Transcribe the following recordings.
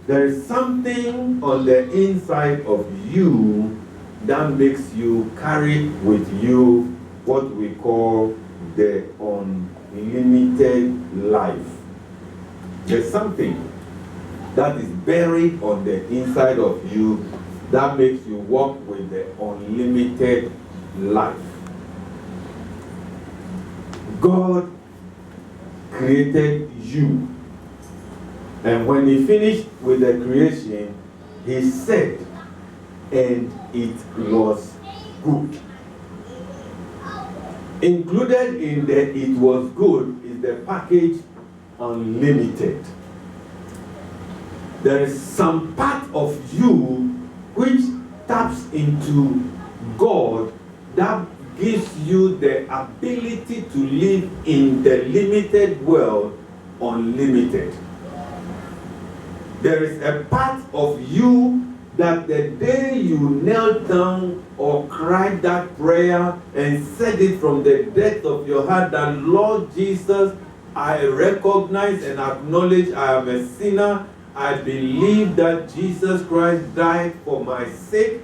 There is something on the inside of you that makes you carry with you what we call the unlimited life. There's something that is buried on the inside of you that makes you walk with the unlimited life. God created you. And when he finished with the creation, he said, and it was good. Included in the it was good is the package unlimited. There is some part of you which taps into God that gives you the ability to live in the limited world unlimited. There is a part of you that the day you knelt down or cried that prayer and said it from the depth of your heart that, Lord Jesus, I recognize and acknowledge I am a sinner. I believe that Jesus Christ died for my sake,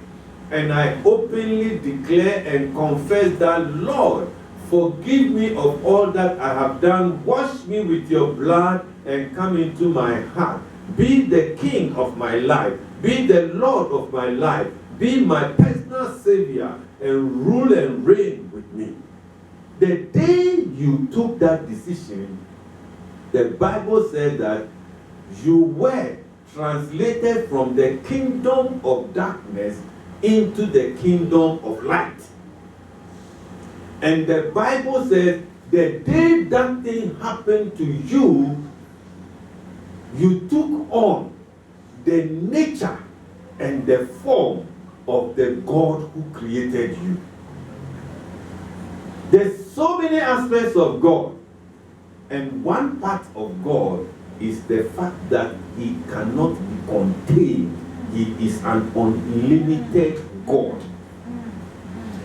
and I openly declare and confess that, Lord, forgive me of all that I have done. Wash me with your blood and come into my heart. Be the king of my life. Be the Lord of my life. Be my personal savior and rule and reign with me. The day you took that decision, the Bible said that you were translated from the kingdom of darkness into the kingdom of light. And the Bible says the day that thing happened to you, you took on the nature and the form of the God who created you. There's so many aspects of God, and one part of God is the fact that he cannot be contained. He is an unlimited God.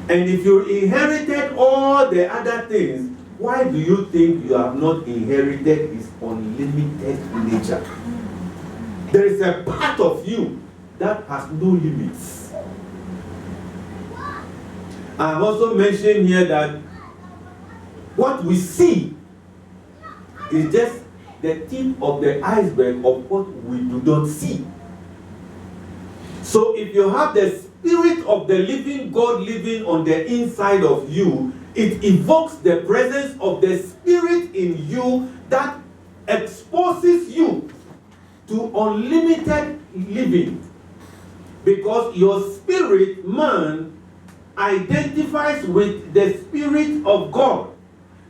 And if you inherited all the other things, why do you think you have not inherited his unlimited nature? There is a part of you that has no limits. I have also mentioned here that what we see is just the tip of the iceberg of what we do not see. So if you have the Spirit of the living God living on the inside of you, it evokes the presence of the Spirit in you that exposes you to unlimited living. Because your spirit, man, identifies with the Spirit of God.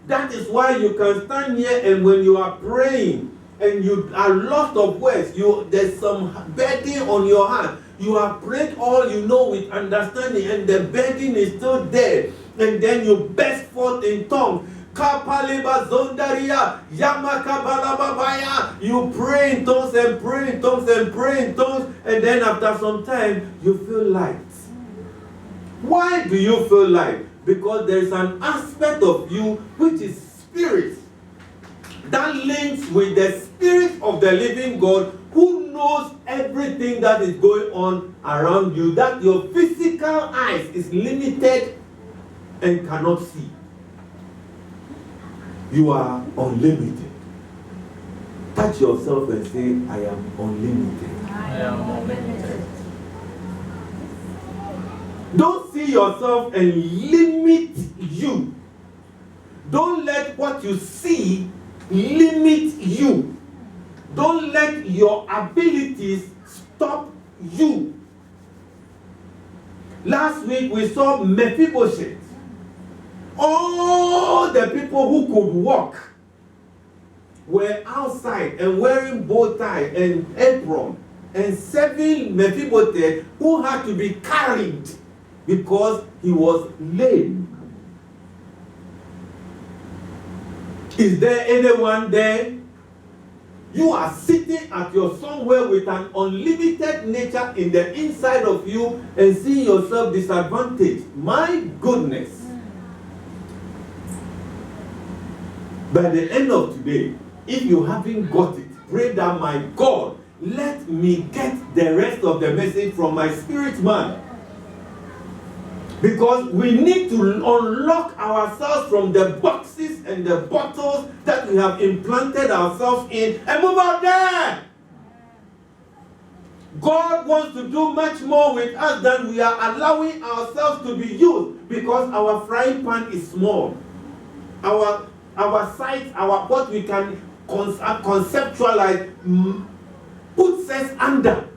That is why you can stand here and when you are praying and you are lost of words, there's some burden on your heart. You have prayed all you know with understanding and the burden is still there. And then you burst forth in tongues. You pray in tongues and pray in tongues and pray in tongues, and then after some time you feel light. Why do you feel light? Because there is an aspect of you which is spirit that links with the Spirit of the living God who knows everything that is going on around you, that your physical eyes is limited and cannot see. You are unlimited. Touch yourself and say, I am unlimited. I am unlimited. Don't see yourself and limit you. Don't let what you see limit you. Don't let your abilities stop you. Last week we saw Mephibosheth. All the people who could walk were outside and wearing bow tie and apron and serving Mephibosheth, who had to be carried because he was lame. Is there anyone there? You are sitting at your somewhere with an unlimited nature in the inside of you and seeing yourself disadvantaged. My goodness. By the end of today, if you haven't got it, pray that, my God, let me get the rest of the message from my spirit man. Because we need to unlock ourselves from the boxes and the bottles that we have implanted ourselves in and move out there. God wants to do much more with us than we are allowing ourselves to be used, because our frying pan is small. Our sight, what we can conceptualize puts us under.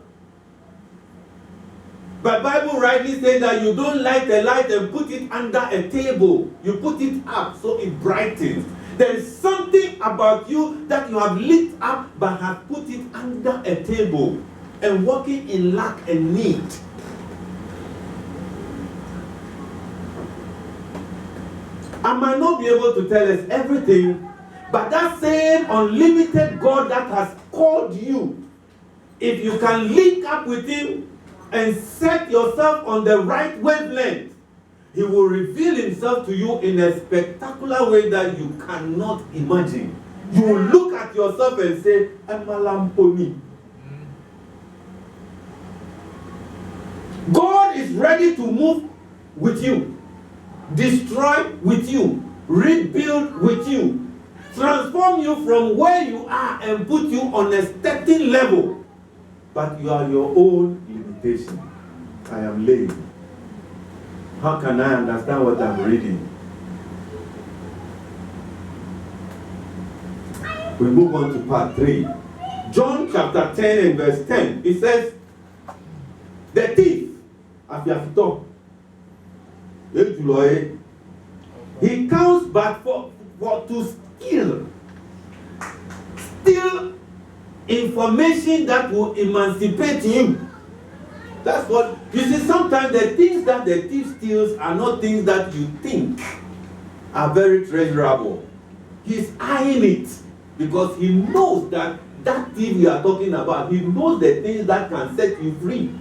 But Bible rightly says that you don't light a light and put it under a table. You put it up so it brightens. There is something about you that you have lit up but have put it under a table and walking in lack and need. I might not be able to tell us everything, but that same unlimited God that has called you, if you can link up with Him and set yourself on the right wavelength, He will reveal Himself to you in a spectacular way that you cannot imagine. You will look at yourself and say, Emalamponi. God is ready to move with you, destroy with you, rebuild with you, transform you from where you are and put you on a certain level. But you are your own limitation. I am lame. How can I understand what I'm reading? We move on to part 3. John chapter 10 and verse 10. It says, the thief, he comes but for to steal information that will emancipate you. That's what you see. Sometimes the things that the thief steals are not things that you think are very treasurable. He's eyeing it because he knows that thief you are talking about, he knows the things that can set you free.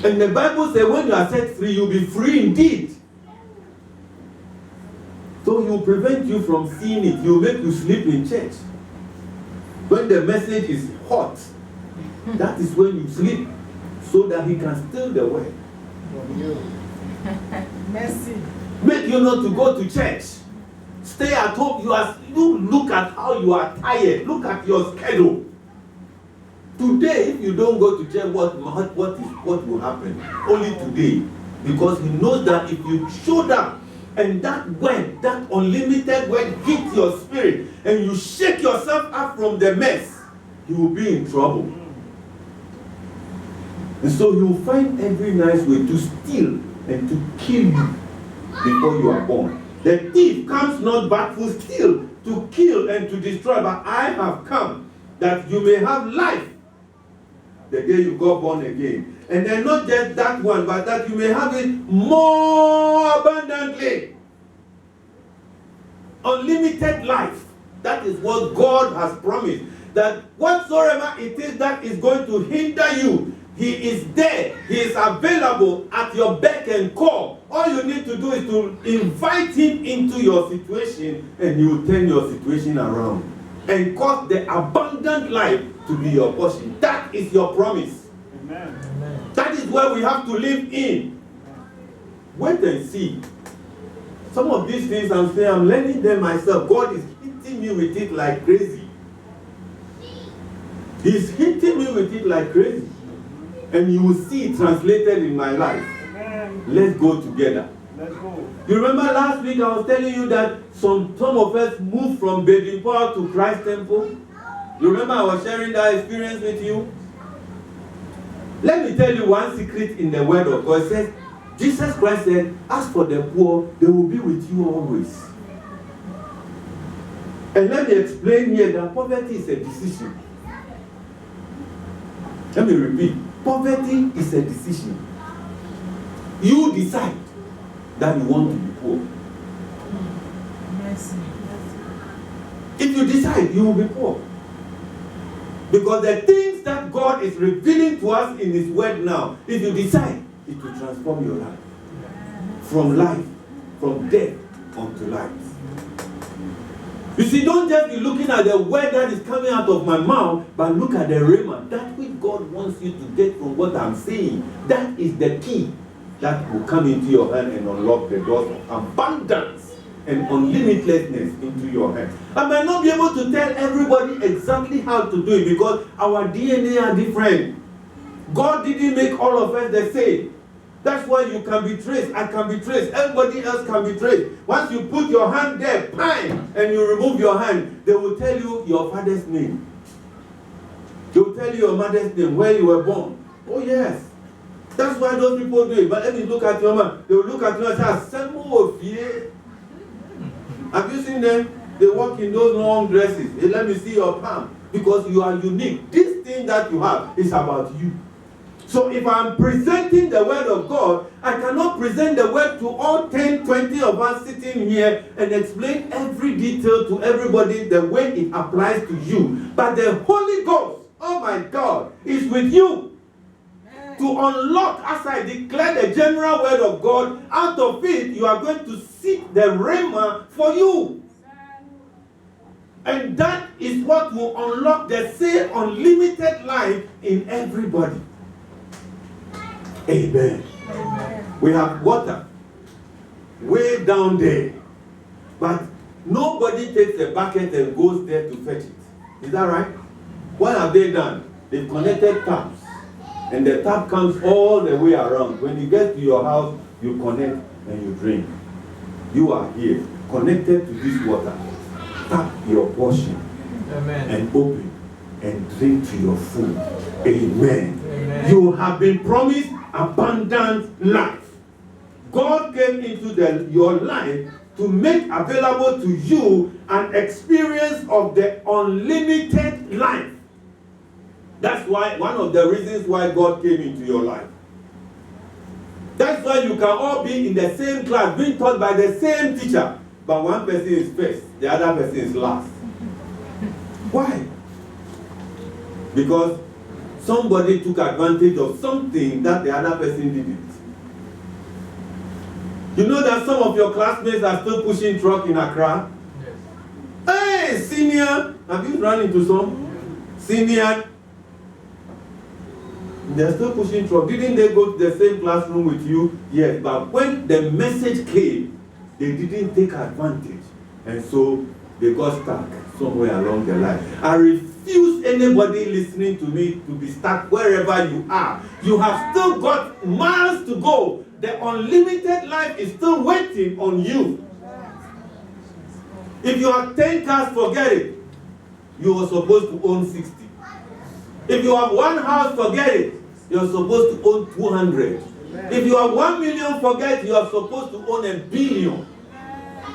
And the Bible says when you are set free, you'll be free indeed. So he will prevent you from seeing it. He will make you sleep in church. When the message is hot, that is when you sleep, so that he can steal the word. Mercy. Make you not to go to church. Stay at home. You look at how you are tired. Look at your schedule. Today, if you don't go to church, what will happen? Only today. Because he knows that if you showed up and that word, that unlimited word hits your spirit and you shake yourself up from the mess, you will be in trouble. And so he will find every nice way to steal and to kill you before you are born. The thief comes not but to steal, to kill and to destroy. But I have come that you may have life the day you got born again. And then not just that one, but that you may have it more abundantly. Unlimited life. That is what God has promised. That whatsoever it is that is going to hinder you, He is there. He is available at your beck and call. All you need to do is to invite Him into your situation, and He will turn your situation around and cause the abundant life to be your portion. That is your promise. Amen. That is where we have to live in. Wait and see. Some of these things I'm saying, I'm learning them myself. God is hitting me with it like crazy. He's hitting me with it like crazy. And you will see it translated in my life. Amen. Let's go together. Let's go. You remember last week I was telling you that some of us moved from Baden Powell to Christ Temple? You remember I was sharing that experience with you? Let me tell you one secret in the Word of God. It says, Jesus Christ said, as for the poor, they will be with you always. And let me explain here that poverty is a decision. Let me repeat. Poverty is a decision. You decide that you want to be poor. Mercy. If you decide, you will be poor. Because the things that God is revealing to us in His Word now, if you decide, it will transform your life. From death unto life. You see, don't just be looking at the word that is coming out of my mouth, but look at the rhema. That which God wants you to get from what I'm saying. That is the key that will come into your hand and unlock the doors of abundance and unlimitlessness into your hand. I might not be able to tell everybody exactly how to do it because our DNA are different. God didn't make all of us the same. That's why you can be traced. I can be traced. Everybody else can be traced. Once you put your hand there, bang, and you remove your hand, they will tell you your father's name. They will tell you your mother's name, where you were born. Oh yes. That's why those people do it. But let me look at your man. They will look at you and say, Assemble of ye. Have you seen them? They walk in those long dresses. Hey, let me see your palm. Because you are unique. This thing that you have is about you. So if I'm presenting the word of God, I cannot present the word to all 10, 20 of us sitting here and explain every detail to everybody the way it applies to you. But the Holy Ghost, oh my God, is with you to unlock, as I declare the general word of God. Out of it, you are going to seek the rhema for you. And that is what will unlock the same unlimited life in everybody. Amen. Amen. We have water way down there, but nobody takes a bucket and goes there to fetch it. Is that right? What have they done? They've connected taps, and the tap comes all the way around. When you get to your house, you connect and you drink. You are here, connected to this water. Tap your portion. Amen. And open and drink to your food. Amen. Amen. You have been promised abundant life. God came into your life to make available to you an experience of the unlimited life. That's why one of the reasons why God came into your life. That's why you can all be in the same class, being taught by the same teacher, but one person is first, the other person is last. Why? Because somebody took advantage of something that the other person didn't. You know that some of your classmates are still pushing truck in Accra? Yes. Hey, senior! Have you run into some? Senior? They're still pushing truck. Didn't they go to the same classroom with you? Yes, but when the message came, they didn't take advantage. And so they got stuck somewhere along the line. I refuse anybody listening to me to be stuck wherever you are. You have still got miles to go. The unlimited life is still waiting on you. If you have 10 cars, forget it. You were supposed to own 60. If you have one house, forget it. You're supposed to own 200. If you have 1 million, forget it. You are supposed to own 1 billion.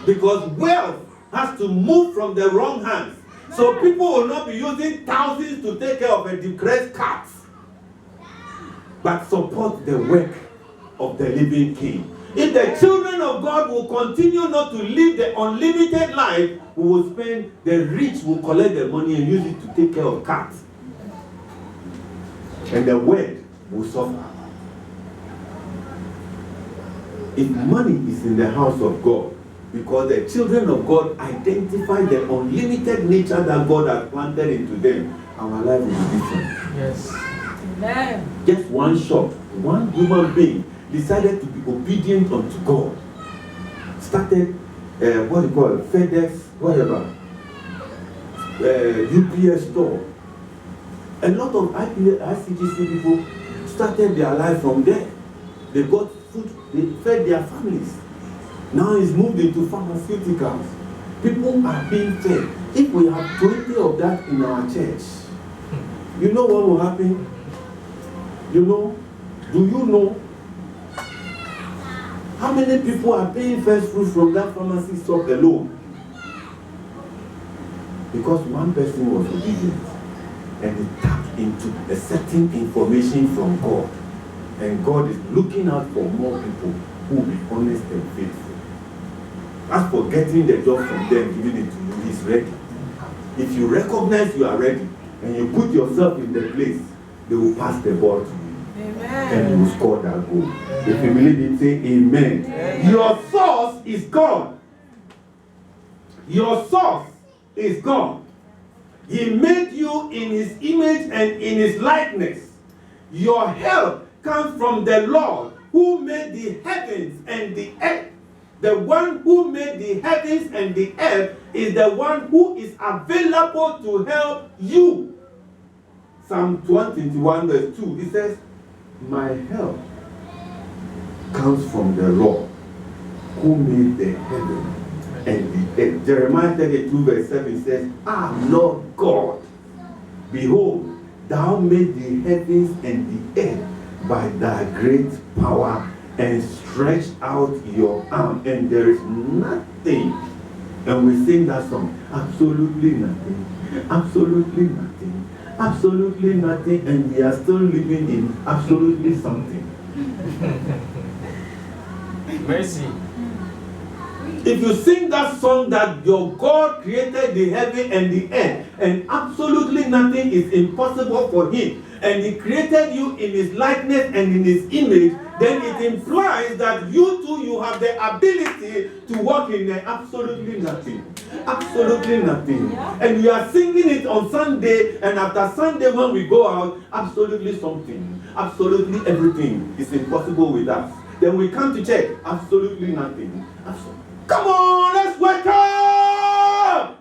Because wealth has to move from the wrong hands. So people will not be using thousands to take care of a depressed cat, but support the work of the living King. If the children of God will continue not to live the unlimited life, we will spend, the rich will collect the money and use it to take care of cats. And the word will suffer. If money is in the house of God, because the children of God identify the unlimited nature that God has planted into them, our life will be different. Yes. Amen. Just one shot, one human being decided to be obedient unto God. Started, what do you call it? FedEx, whatever. UPS store. A lot of ICGC people started their life from there. They got food, they fed their families. Now it's moved into pharmaceuticals. People are being fed. If we have 20 of that in our church, you know what will happen? You know? Do you know how many people are paying first fruit from that pharmacy shop alone? Because one person was obedient and he tapped into a certain information from God. And God is looking out for more people who will be honest and faithful. As for getting the job from them, giving it to you, he's ready. If you recognize you are ready and you put yourself in the place, they will pass the ball to you. Amen. And you will score that goal. Amen. If you believe it, say amen. Amen. Your source is God. Your source is God. He made you in his image and in his likeness. Your help comes from the Lord who made the heavens and the earth. The one who made the heavens and the earth is the one who is available to help you. Psalm 121 verse 2, it says, my help comes from the Lord who made the heaven and the earth. Jeremiah 32 verse 7 says, Lord God, behold, thou made the heavens and the earth by thy great power and stretched out your arm, and there is nothing. And we sing that song, absolutely nothing, absolutely nothing, absolutely nothing, and we are still living in absolutely something. Mercy. If you sing that song that your God created the heaven and the earth, and absolutely nothing is impossible for him, and he created you in his likeness and in his image, then it implies that you too, you have the ability to walk in absolutely nothing. Absolutely nothing. And we are singing it on Sunday, and after Sunday when we go out, absolutely something. Absolutely everything is impossible with us. Then we come to church, absolutely nothing. Come on, let's wake up!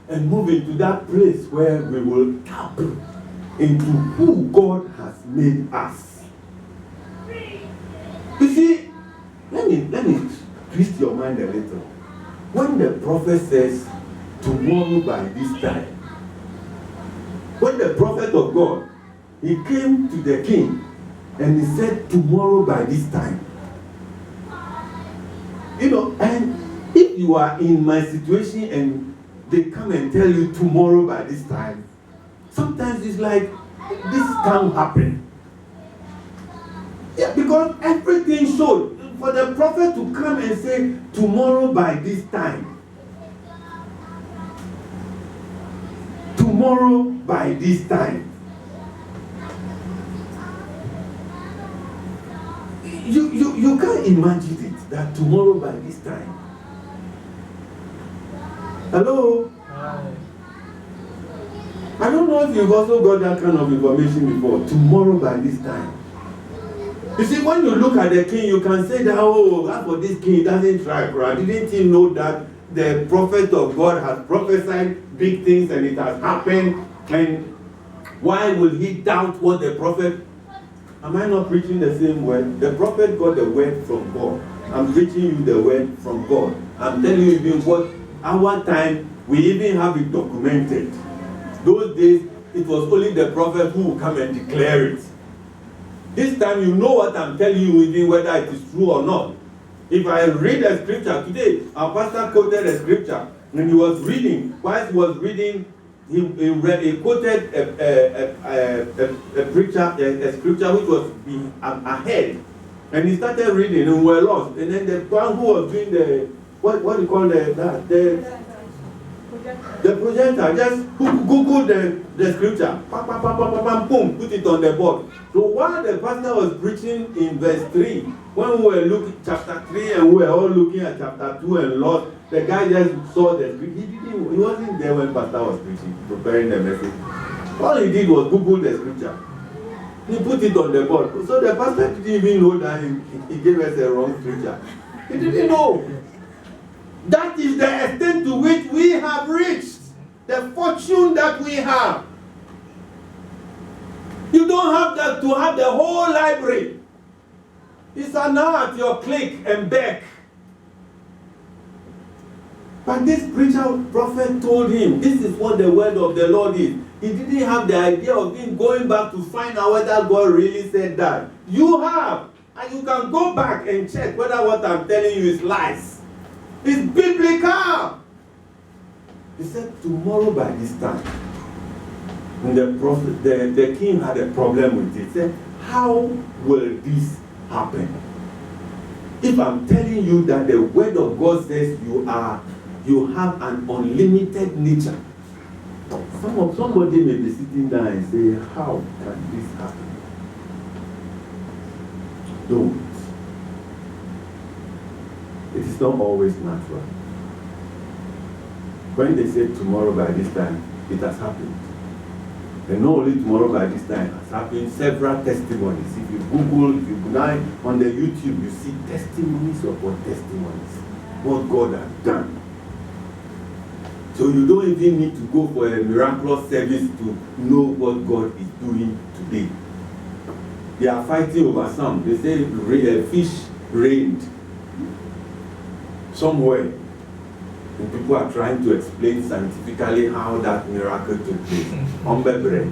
And move into that place where we will tap into who God has made us. You see, let me twist your mind a little. When the prophet says, tomorrow by this time, when the prophet of God, he came to the king and he said, tomorrow by this time. You know, and if you are in my situation and they come and tell you tomorrow by this time, sometimes it's like, this can't happen. Yeah, because everything showed. For the prophet to come and say, tomorrow by this time. Tomorrow by this time. You can't imagine it, that tomorrow by this time. Hello? Hi. I don't know if you've also got that kind of information before. Tomorrow by this time. You see, when you look at the king, you can say that, oh, as for this king, he doesn't try, right? Didn't he know that the prophet of God has prophesied big things and it has happened? And why will he doubt what the prophet? Am I not preaching the same word? The prophet got the word from God. I'm preaching you the word from God. I'm telling you even what our time, we even have it documented. Those days, it was only the prophet who would come and declare it. This time you know what I'm telling you, even whether it is true or not. If I read a scripture today, our pastor quoted a scripture, and he was reading. Whilst he was reading, he quoted a scripture which was ahead, and he started reading, and we were lost. And then the one who was doing the what do you call the projector just Google the scripture, boom, put it on the board. So while the pastor was preaching in verse 3, when we were looking chapter 3 and we were all looking at chapter 2 and lost, the guy just saw the script. He wasn't there when pastor was preaching, preparing the message. All he did was Google the scripture. He put it on the board. So the pastor didn't even know that he gave us a wrong scripture. He didn't know. That is the extent to which we have reached. The fortune that we have. You don't have that to have the whole library. It's now at your click and beck. But this preacher prophet told him, this is what the word of the Lord is. He didn't have the idea of him going back to find out whether God really said that. You have. And you can go back and check whether what I'm telling you is lies. It's biblical. He said, tomorrow by this time. And the king had a problem with it. He said, how will this happen? If I'm telling you that the word of God says you have an unlimited nature, somebody may be sitting there and say, how can this happen? It is not always natural. When they say tomorrow by this time, it has happened. And not only tomorrow by this time, it has happened several testimonies. If you Google, if you go on the YouTube, you see testimonies upon testimonies. What God has done. So you don't even need to go for a miraculous service to know what God is doing today. They are fighting over some. They say a fish rained somewhere. And people are trying to explain scientifically how that miracle took place. On bread.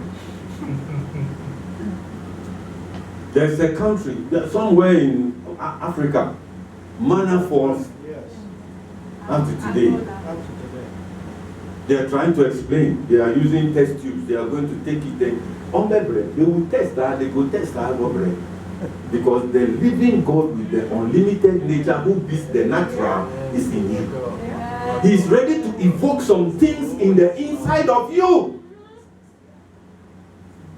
There's a country, somewhere in Africa, manna falls up to today. They are trying to explain. They are using test tubes. They are going to take it and on the bread. They will test that. They will test that bread. Because the living God with the unlimited nature who beats the natural is in you. He is ready to evoke some things in the inside of you.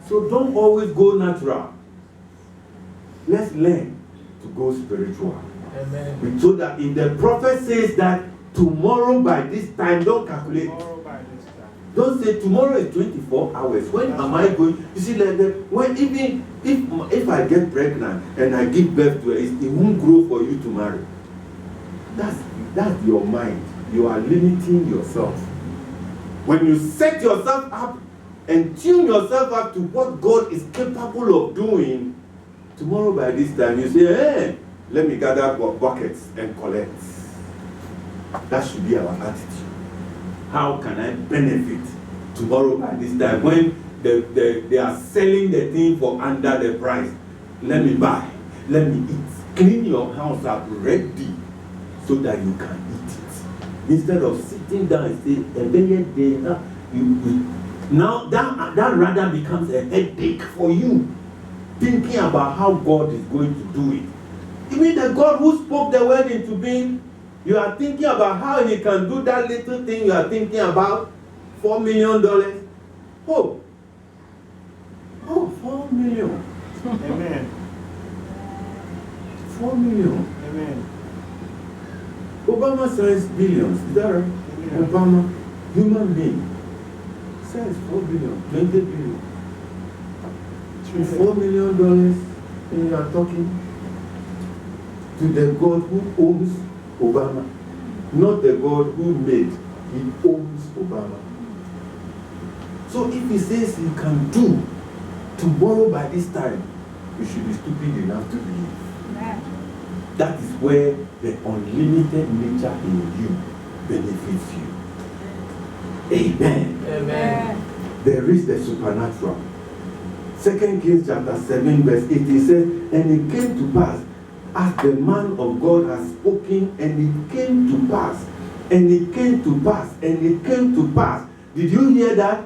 So don't always go natural. Let's learn to go spiritual. Amen. So that if the prophet says that tomorrow by this time, don't calculate. Don't say tomorrow is 24 hours. When am I going? You see, like when even if I get pregnant and I give birth to it, it won't grow for you to marry. That's your mind. You are limiting yourself. When you set yourself up and tune yourself up to what God is capable of doing, tomorrow by this time you say, hey, let me gather buckets and collect. That should be our attitude. How can I benefit tomorrow by this time when they are selling the thing for under the price? Let me buy, let me eat. Clean your house up ready so that you can eat it. Instead of sitting down and saying, now that rather becomes a headache for you, thinking about how God is going to do it. Even the God who spoke the word into being, you are thinking about how he can do that little thing you are thinking about, $4 million. Oh, $4 million. Amen. 4 million. Amen. Obama signs billions. Is that right? Amen. Obama, human being, signs 4 billion, 20 billion. $4 million, and you are talking to the God who owns Obama, not the God who made. He owns Obama. So if he says he can do tomorrow by this time, you should be stupid enough to believe. That is where the unlimited nature in you benefits you. Amen. Amen. There is the supernatural. 2 Kings chapter 7 verse 18 says, and it came to pass as the man of God has spoken, and it came to pass, and it came to pass, and it came to pass. Did you hear that?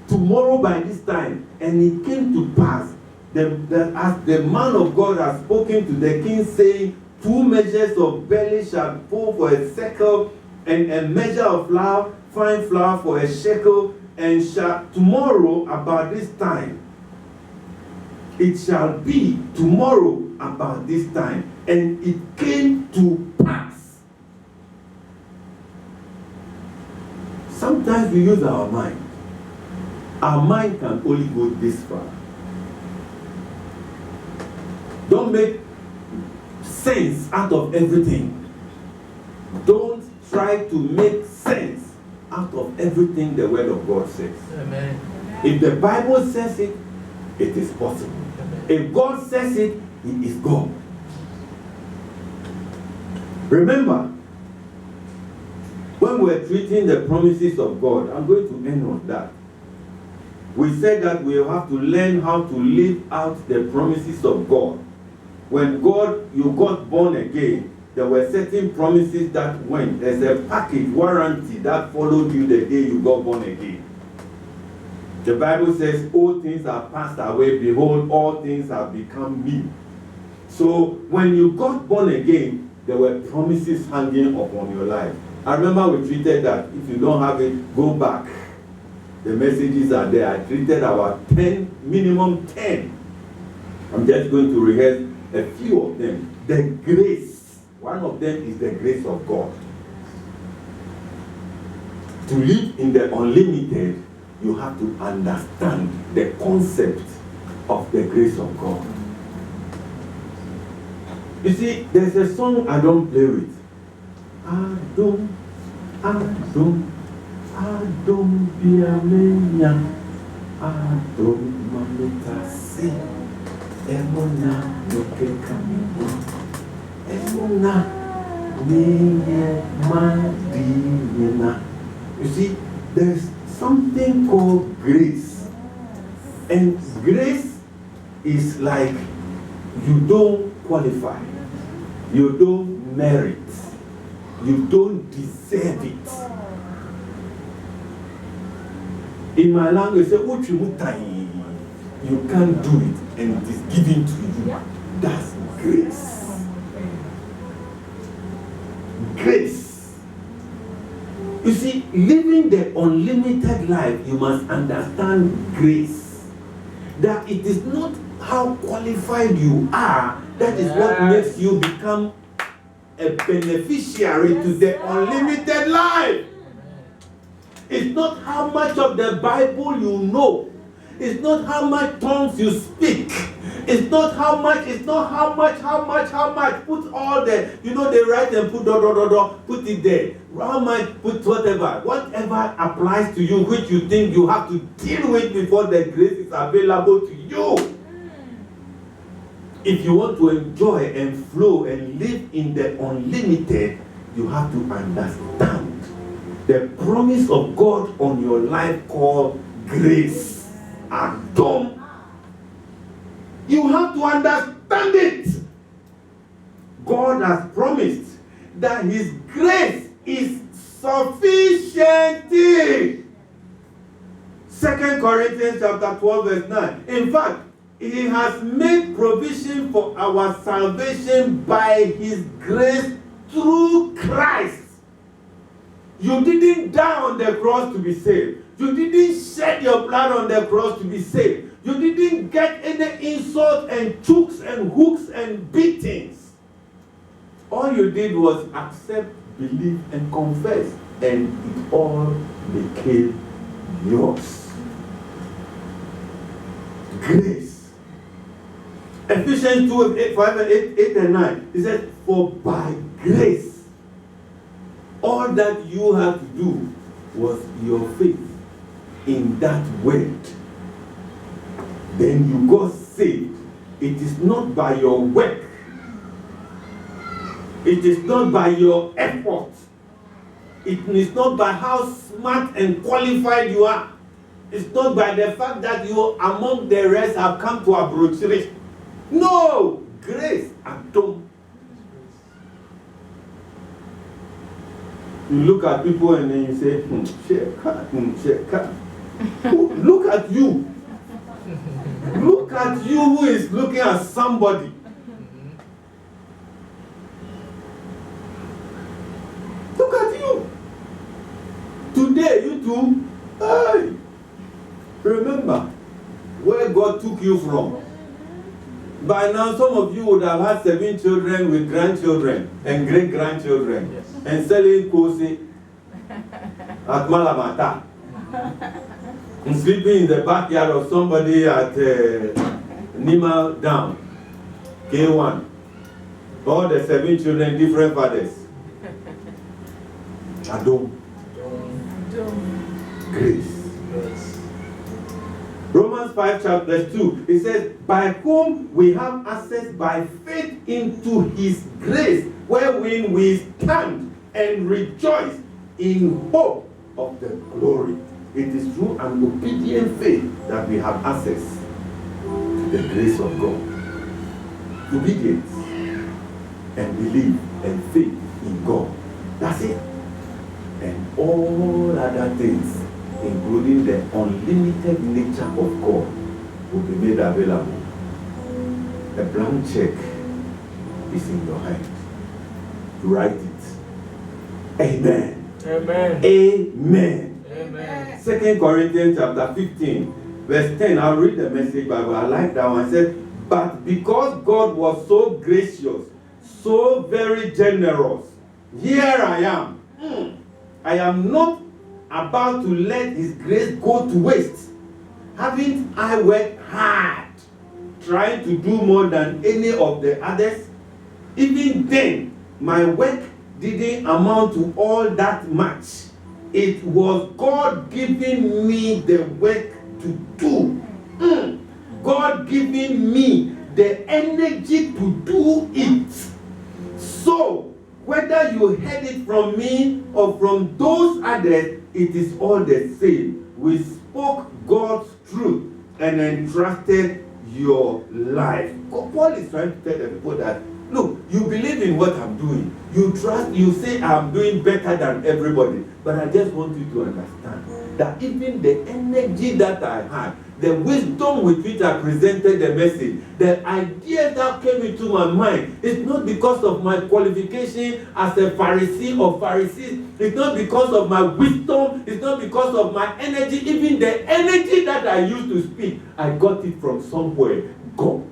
Tomorrow by this time, and it came to pass that as the man of God has spoken to the king, saying, 2 measures of barley shall pour for a shekel, and a measure of flour, fine flour for a shekel, and shall tomorrow about this time, it shall be tomorrow about this time. And it came to pass. Sometimes we use our mind. Our mind can only go this far. Don't make sense out of everything. Don't try to make sense out of everything the word of God says. Amen. If the Bible says it, it is possible. Amen. If God says it, He is God. Remember, when we're treating the promises of God, I'm going to end on that. We said that we have to learn how to live out the promises of God. When you got born again, there were certain promises that went. There's a package warranty that followed you the day you got born again. The Bible says, all things are passed away, behold, all things have become new. So when you got born again, there were promises hanging upon your life. I remember we treated that. If you don't have it, go back. The messages are there. I treated about 10, minimum 10. I'm just going to rehearse a few of them. The grace One of them is the grace of God. To live in the unlimited, you have to understand the concept of the grace of God. You see, there's a song I don't play with. Adom be a menya. Adom mamita si. Emona loke kamibu. Emona niye madina. You see, there's something called grace. And grace is like you don't qualify. You don't merit. You don't deserve it. In my language, say, you can't do it, and it is given to you. That's grace. Grace. You see, living the unlimited life, you must understand grace. That it is not how qualified you are, that is what makes you become a beneficiary to the unlimited life. It's not how much of the Bible you know. It's not how much tongues you speak. It's not how much. Put all the, they write and put put it there. How much, put whatever. Whatever applies to you, which you think you have to deal with before the grace is available to you. If you want to enjoy and flow and live in the unlimited, you have to understand the promise of God on your life called grace. Adom. You have to understand it. God has promised that His grace is sufficient. 2 Corinthians chapter 12 verse 9. In fact, He has made provision for our salvation by His grace through Christ. You didn't die on the cross to be saved. You didn't shed your blood on the cross to be saved. You didn't get any insults and chokes and hooks and beatings. All you did was accept, believe, and confess, and it all became yours. Grace. Ephesians 2, 5, 8, and 9. It says, for by grace, all that you have to do was your faith in that word. Then you got saved. It is not by your work. It is not by your effort. It is not by how smart and qualified you are. It's not by the fact that you among the rest have come to approach it. No! Grace Adom. You look at people and then you say, Look at you. Look at you who is looking at somebody. Look at you. Today, you two, remember where God took you from. By now, some of you would have had 7 children with grandchildren and great-grandchildren. Yes. And selling kosi at Malamata. And sleeping in the backyard of somebody at Nima Down. K1. All the 7 children, different fathers. Adom. Grace. Romans 5 chapter 2, it says, by whom we have access by faith into His grace, wherein we stand and rejoice in hope of the glory. It is through an obedient faith that we have access to the grace of God. Obedience and belief and faith in God. That's it. And all other things, including the unlimited nature of God, will be made available. A blank check is in your hand. Write it. Amen. Amen. Amen. Amen. 2 Corinthians chapter 15, verse 10. I'll read the Message Bible. I like that one. It says, but because God was so gracious, so very generous. Here I am. I am not about to let his grace go to waste. Haven't I worked hard trying to do more than any of the others? Even then, my work didn't amount to all that much. It was God giving me the work to do. God giving me the energy to do it. So, whether you heard it from me or from those others, it is all the same. We spoke God's truth and entrusted your life. Paul is trying to tell the people that, look, you believe in what I'm doing. You trust, you say I'm doing better than everybody. But I just want you to understand that even the energy that I had, the wisdom with which I presented the message, the idea that came into my mind, it's not because of my qualification as a Pharisee or Pharisees. It's not because of my wisdom. It's not because of my energy. Even the energy that I used to speak, I got it from somewhere. God.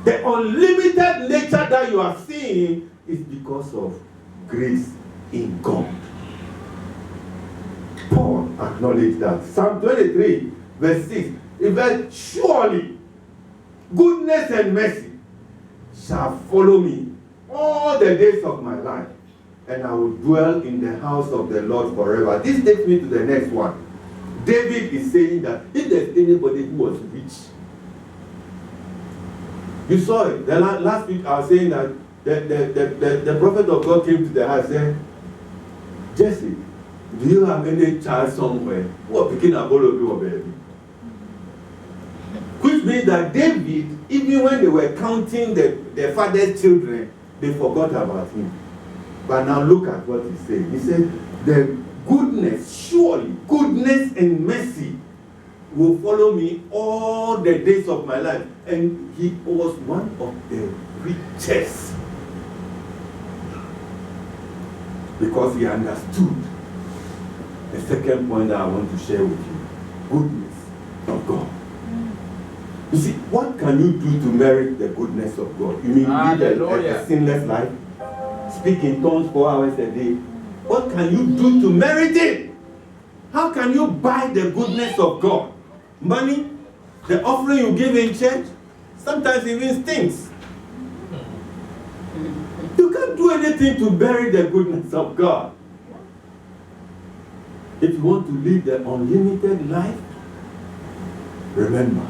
The unlimited nature that you are seeing is because of grace in God. Paul acknowledged that. Psalm 23, verse 6. It says, surely goodness and mercy shall follow me all the days of my life, and I will dwell in the house of the Lord forever. This takes me to the next one. David is saying that if there's anybody who was rich, you saw it. Last week I was saying that the prophet of God came to the house and said, Jesse, do you have any child somewhere who are picking a ball of your baby? Which means that David, even when they were counting their father's children, they forgot about him. But now look at what he said. He said, the goodness, surely goodness and mercy will follow me all the days of my life. And he was one of the richest. Because he understood the second point that I want to share with you. Goodness of God. You see, what can you do to merit the goodness of God? You mean live a sinless life? Speak in tongues 4 hours a day? What can you do to merit it? How can you buy the goodness of God? Money? The offering you give in church? Sometimes it even stinks. You can't do anything to bury the goodness of God. If you want to live the unlimited life, remember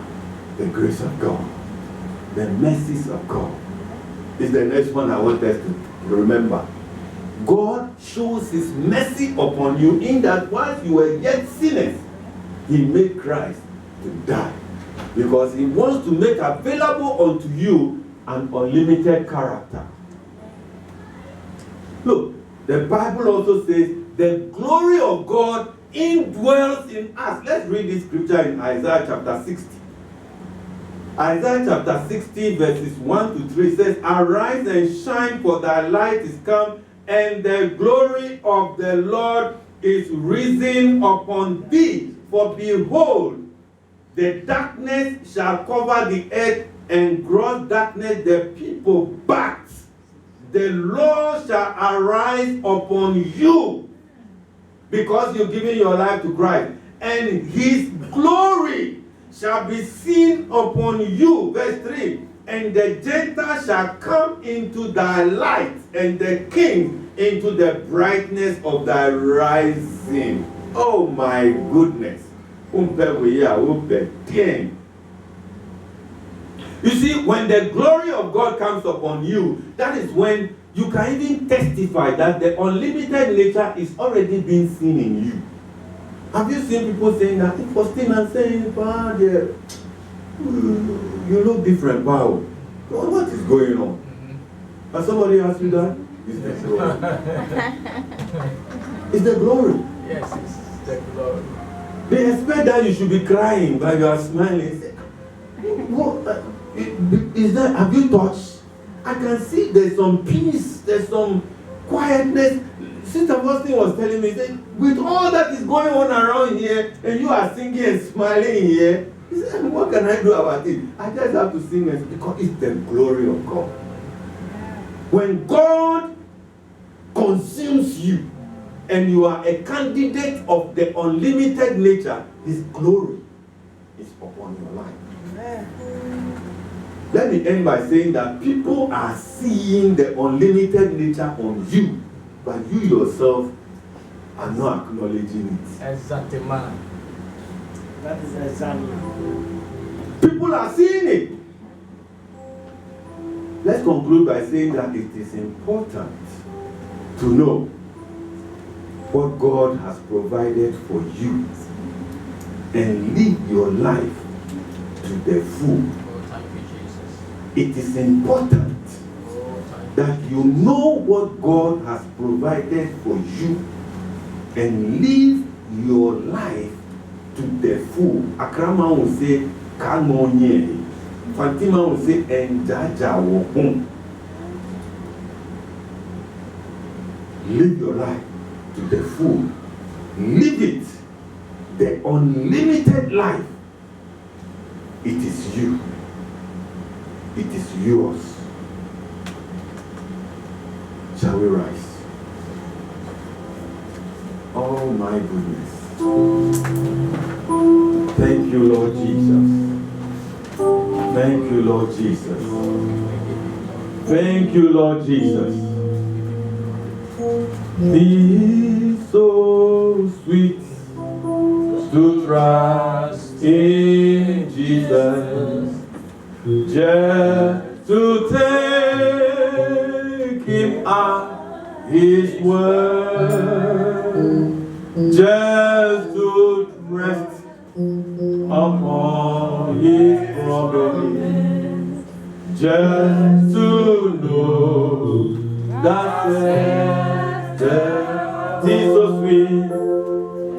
the grace of God, the mercies of God. Is the next one I want us to remember. God shows his mercy upon you in that while you were yet sinners, he made Christ to die. Because he wants to make available unto you an unlimited character. Look, the Bible also says the glory of God indwells in us. Let's read this scripture in Isaiah chapter 60. Isaiah chapter 60 verses 1 to 3 says, arise and shine, for thy light is come, and the glory of the Lord is risen upon thee. For behold, the darkness shall cover the earth, and gross darkness the people. But the Lord shall arise upon you, because you're giving your life to Christ, and his glory shall be seen upon you. Verse 3, and the Gentiles shall come into thy light, and the king into the brightness of thy rising. Oh my goodness. You see, when the glory of God comes upon you, that is when you can even testify that the unlimited nature is already being seen in you. Have you seen people saying that? If Faustina and saying, wow, you look different, wow. What is going on? Has somebody asked you that? It's the glory. It's the glory. Yes, it's the glory. They expect that you should be crying, but you are smiling. What, is that, have you touched? I can see there's some peace, there's some quietness. Sister Faustina was telling me, said, with all that is going on around here, and you are singing and smiling here, he said, what can I do about it? I just have to sing because it's the glory of God. When God consumes you and you are a candidate of the unlimited nature, His glory is upon your life. Amen. Let me end by saying that people are seeing the unlimited nature on you, but you yourself are not acknowledging it. Exactly, man. That is exactly. People are seeing it. Let's conclude by saying that it is important to know what God has provided for you and live your life to the full. It is important that you know what God has provided for you and live your life to the full. Akrama will say, Kalmonye. Fatima will say, Enjaja wo. Live your life to the full. Live it. The unlimited life. It is you. It is yours. Shall we rise? Oh my goodness. Thank you, Lord Jesus. Thank you, Lord Jesus. Thank you, Lord Jesus. It's so sweet to trust in Jesus, just to take Him at His word, just to rest upon His promise, just to know that tis so sweet,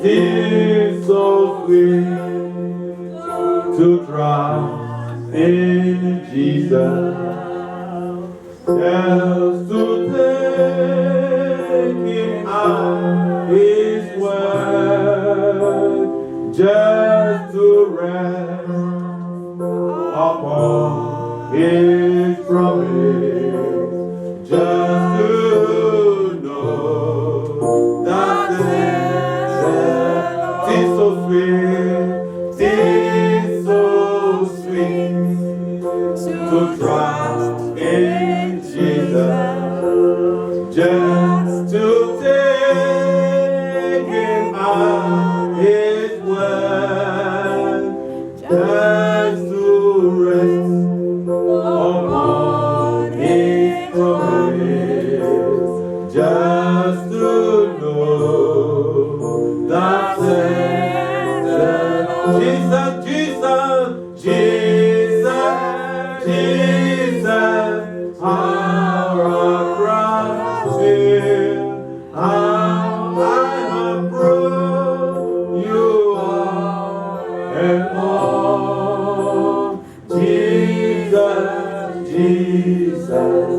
tis so sweet to trust in Jesus, just to take Him at His word, just to rest upon His promise, just to know that tis so sweet, tis so sweet to trust in Jesus, just to take Him at His word, just to rest upon His promise, just to know that Jesus, Jesus, Jesus, Jesus, how our cross is, how I have brought you are and all. Jesus, Jesus,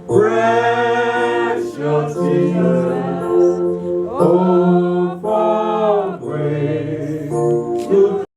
precious Jesus, oh.